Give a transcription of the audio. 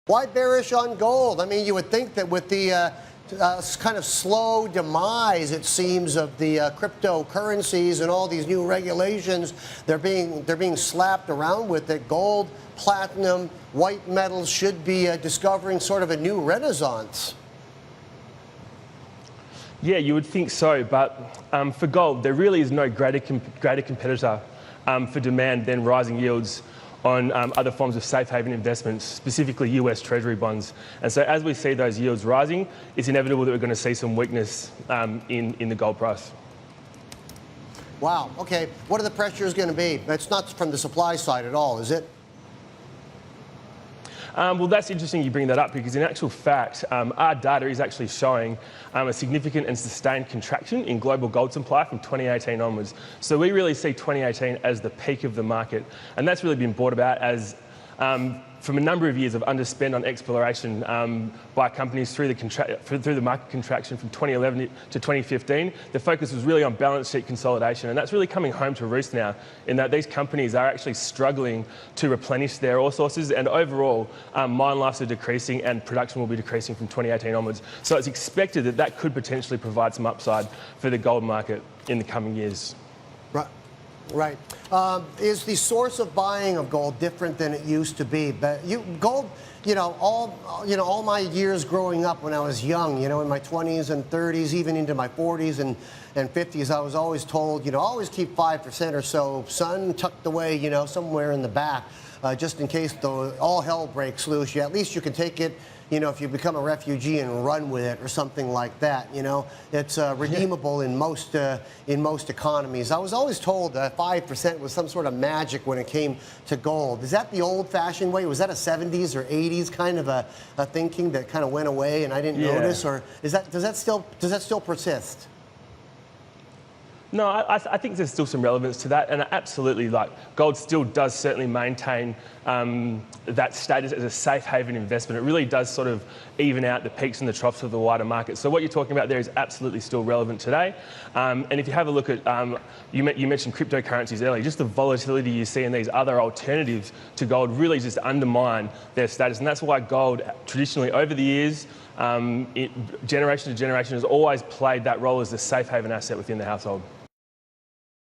Why bearish on gold? I mean, you would think that with the kind of slow demise, it seems, of the cryptocurrencies and all these new regulations, they're being slapped around with it. Gold, platinum, white metals should be discovering sort of a new renaissance. Yeah, you would think so, but for gold, there really is no greater competitor for demand than rising yields on other forms of safe haven investments, specifically US Treasury bonds. And so as we see those yields rising, it's inevitable that we're going to see some weakness in the gold price. Wow, okay. What are the pressures going to be? It's not from the supply side at all, is it? Well, that's interesting you bring that up, because in actual fact, our data is actually showing a significant and sustained contraction in global gold supply from 2018 onwards. So we really see 2018 as the peak of the market, and that's really been brought about as from a number of years of underspend on exploration by companies through the market contraction from 2011 to 2015. The focus was really on balance sheet consolidation, and that's really coming home to roost now, in that these companies are actually struggling to replenish their ore sources, and overall mine lives are decreasing and production will be decreasing from 2018 onwards. So it's expected that that could potentially provide some upside for the gold market in the coming years. Right. Right. Is the source of buying of gold different than it used to be? But gold, all my years growing up when I was young, in my 20s and 30s, even into my 40s and 50s, I was always told, always keep 5% or so, son, tucked away, somewhere in the back, just in case all hell breaks loose. At least you can take it. If you become a refugee and run with it or something like that, it's redeemable in most economies. I was always told that 5% was some sort of magic when it came to gold. Is that the old-fashioned way? Was that a 70s or 80s kind of a thinking that kind of went away and I didn't notice, or does that still persist? No, I think there's still some relevance to that, and absolutely, gold still does certainly maintain that status as a safe haven investment. It really does sort of even out the peaks and the troughs of the wider market. So what you're talking about there is absolutely still relevant today. And if you have a look at, you mentioned cryptocurrencies earlier, just the volatility you see in these other alternatives to gold really just undermine their status, and that's why gold traditionally over the years, generation to generation, has always played that role as the safe haven asset within the household.